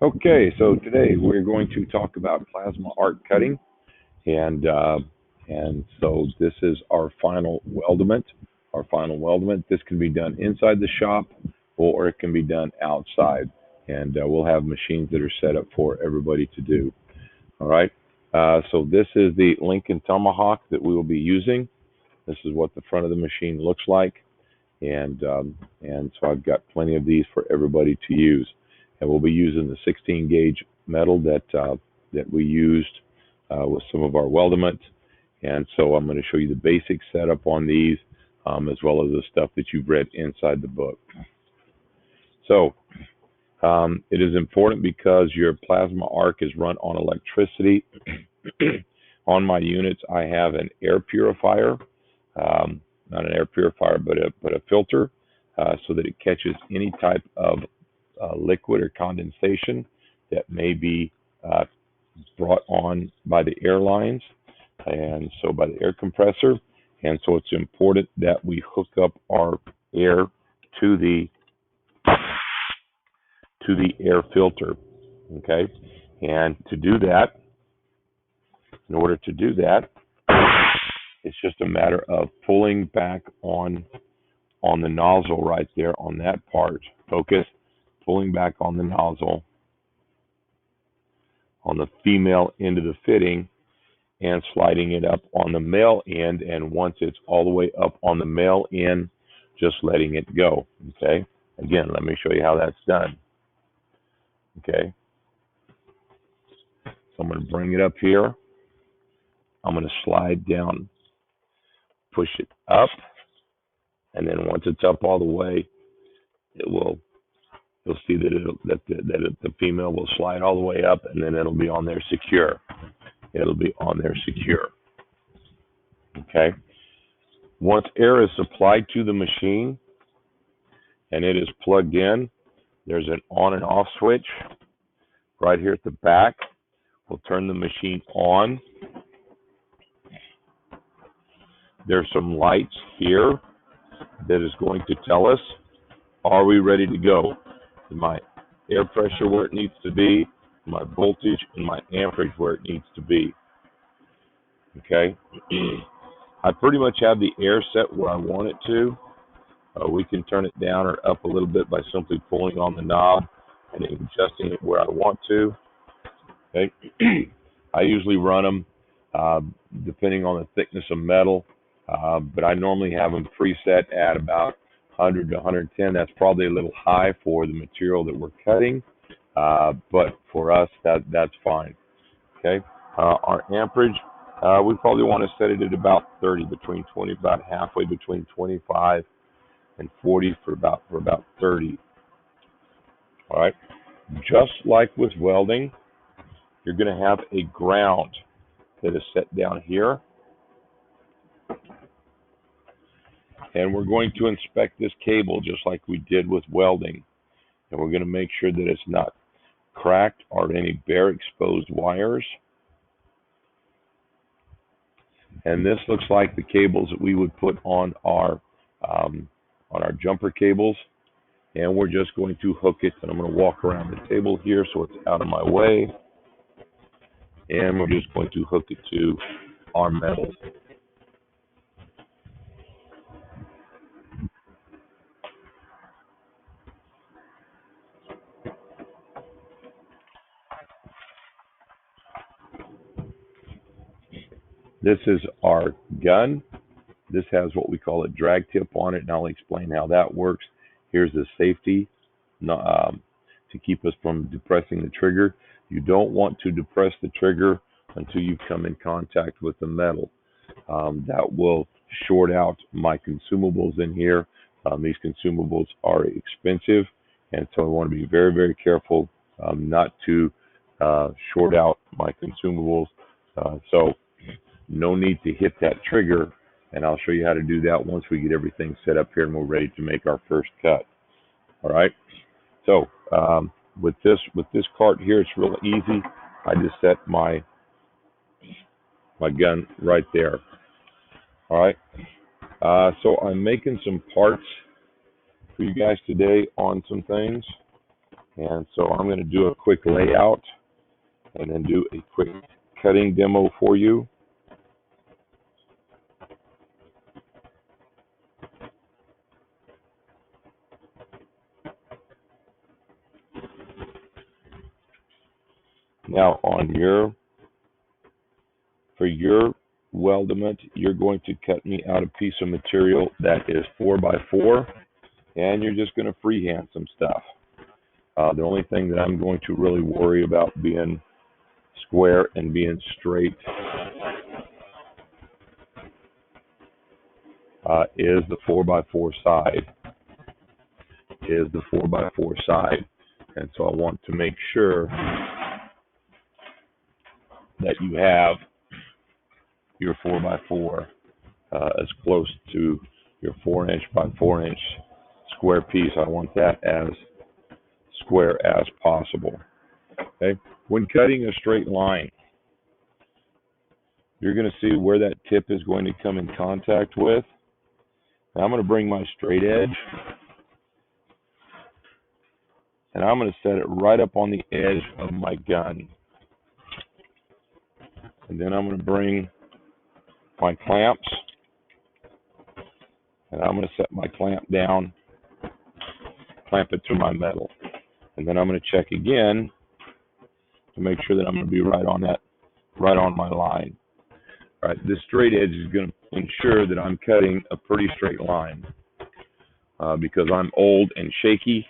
Okay, so today we're going to talk about plasma art cutting, and so this is our final weldment. Our final weldment. This can be done inside the shop, or it can be done outside, and we'll have machines that are set up for everybody to do. All right. So this is the Lincoln Tomahawk that we will be using. This is what the front of the machine looks like, and so I've got plenty of these for everybody to use. And we'll be using the 16 gauge metal that we used with some of our weldment. And so I'm going to show you the basic setup on these, as well as the stuff that you've read inside the book. So it is important because your plasma arc is run on electricity. On my units, I have an air purifier, not an air purifier, but a filter, so that it catches any type of liquid or condensation that may be brought on by the airlines, and so by the air compressor. And so it's important that we hook up our air to the air filter. Okay, and to do that, in order to do that, it's just a matter of pulling back on the nozzle right there on that part. Focus, pulling back on the nozzle on the female end of the fitting and sliding it up on the male end. And once it's all the way up on the male end, just letting it go. Okay. Again, let me show you how that's done. Okay. So I'm going to bring it up here. I'm going to slide down, push it up, and then once it's up all the way, you'll see that the female will slide all the way up, and then it'll be on there secure. It'll be on there secure. Okay. Once air is supplied to the machine and it is plugged in, there's an on and off switch right here at the back. We'll turn the machine on. There's some lights here that is going to tell us, are we ready to go? Is my air pressure where it needs to be? My voltage and my amperage where it needs to be. Okay. I pretty much have the air set where I want it to. We can turn it down or up a little bit by simply pulling on the knob and adjusting it where I want to. Okay. I usually run them depending on the thickness of metal, but I normally have them preset at about 100 to 110. That's probably a little high for the material that we're cutting, but for us, that's fine. Okay. Our amperage, we probably want to set it at about 30, about halfway between 25 and 40 for about 30. All right. Just like with welding, you're going to have a ground that is set down here. And we're going to inspect this cable just like we did with welding. And we're going to make sure that it's not cracked or any bare exposed wires. And this looks like the cables that we would put on our jumper cables. And we're just going to hook it. And I'm going to walk around the table here so it's out of my way. And we're just going to hook it to our metal. This is our gun. This has what we call a drag tip on it, and I'll explain how that works. Here's the safety to keep us from depressing the trigger. You don't want to depress the trigger until you come in contact with the metal. That will short out my consumables in here. These consumables are expensive, and so I want to be very, very careful not to short out my consumables. So no need to hit that trigger, and I'll show you how to do that once we get everything set up here and we're ready to make our first cut. All right. So with this cart here, it's real easy. I just set my gun right there. All right. So I'm making some parts for you guys today on some things. And so I'm going to do a quick layout and then do a quick cutting demo for you. Now for your weldment, you're going to cut me out a piece of material that is 4x4, and you're just going to freehand some stuff. The only thing that I'm going to really worry about being square and being straight is the 4x4 side. And so I want to make sure that you have your 4x4 as close to your 4" by 4" square piece. I want that as square as possible. Okay. When cutting a straight line, you're going to see where that tip is going to come in contact with. Now I'm going to bring my straight edge, and I'm going to set it right up on the edge of my gun. And then I'm going to bring my clamps, and I'm going to set my clamp down, clamp it to my metal. And then I'm going to check again to make sure that I'm going to be right on my line. All right, this straight edge is going to ensure that I'm cutting a pretty straight line because I'm old and shaky,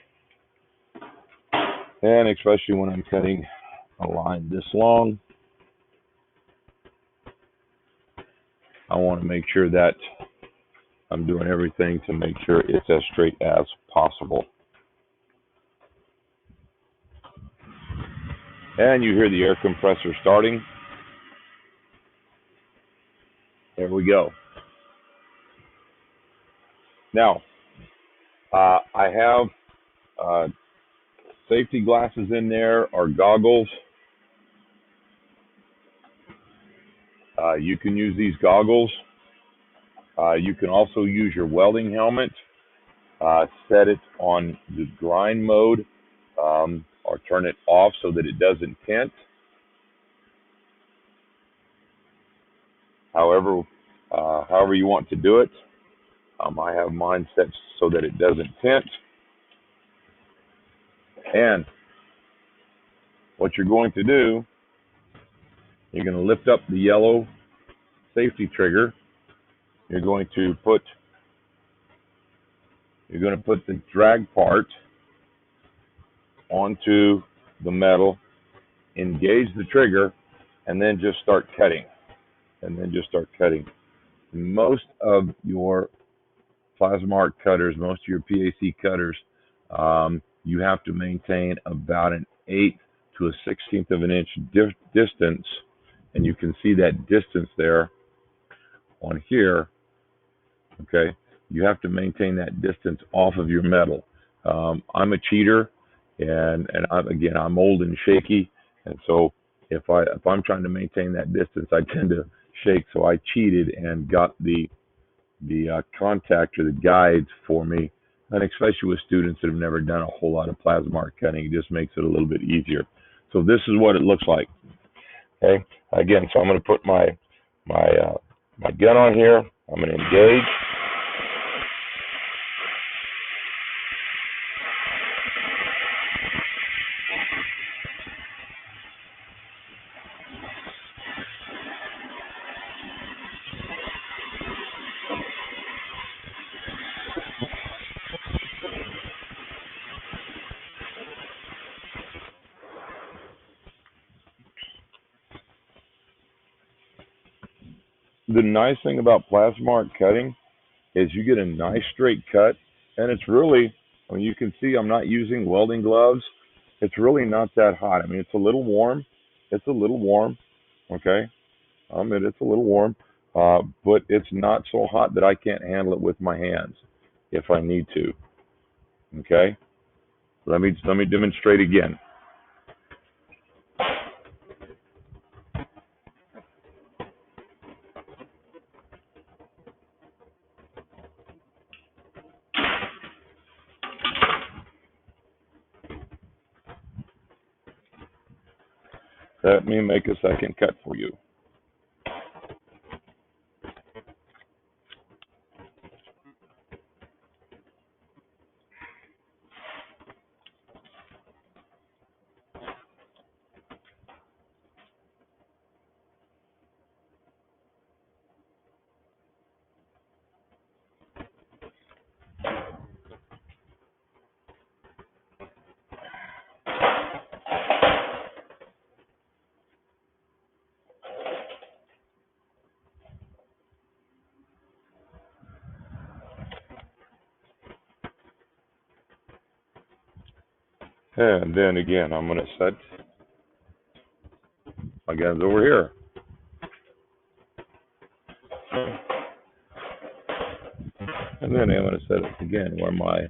and especially when I'm cutting a line this long, I want to make sure that I'm doing everything to make sure it's as straight as possible. And you hear the air compressor starting. There we go. Now, I have safety glasses in there, or goggles. You can use these goggles. You can also use your welding helmet, set it on the grind mode, or turn it off so that it doesn't tint. However you want to do it. I have mine set so that it doesn't tint. And what you're going to do, you're going to lift up the yellow safety trigger. You're going to put the drag part onto the metal, engage the trigger, and then just start cutting. Most of your plasma arc cutters, most of your PAC cutters, you have to maintain about an 1/8 to a 1/16 of an inch distance, and you can see that distance there on here. Okay, you have to maintain that distance off of your metal. I'm a cheater, and I'm old and shaky, and so if I'm trying to maintain that distance, I tend to shake. So I cheated and got the contact or the guides for me, and especially with students that have never done a whole lot of plasma arc cutting, it just makes it a little bit easier. So this is what it looks like. Okay, again, so I'm going to put my gun on here. I'm going to engage. The nice thing about plasma arc cutting is you get a nice straight cut, and it's really, I mean, you can see I'm not using welding gloves. It's really not that hot. I mean, it's a little warm. Okay? It's a little warm, but it's not so hot that I can't handle it with my hands if I need to. Okay? Let me demonstrate again. Let me make a second cut for you. And then again, I'm going to set my guns over here. And then I'm going to set it again where my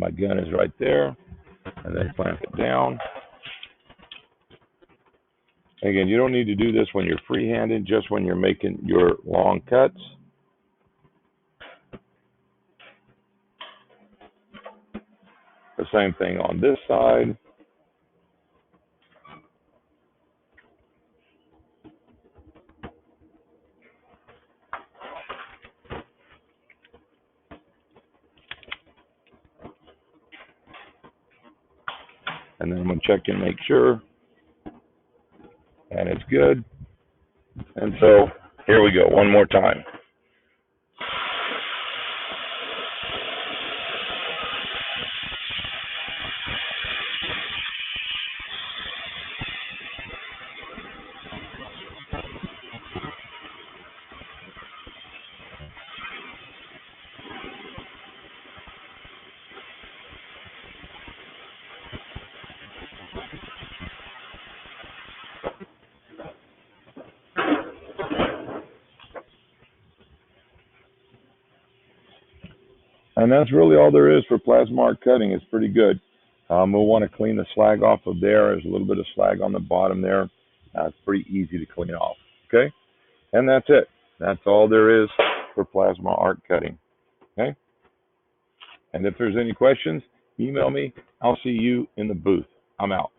gun is right there. And then clamp it down. Again, you don't need to do this when you're freehanded, just when you're making your long cuts. The same thing on this side. And then I'm going to check and make sure. And it's good. And so here we go, one more time. And that's really all there is for plasma art cutting. It's pretty good. We'll want to clean the slag off of there. There's a little bit of slag on the bottom there. It's pretty easy to clean off. Okay? And that's it. That's all there is for plasma art cutting. Okay? And if there's any questions, email me. I'll see you in the booth. I'm out.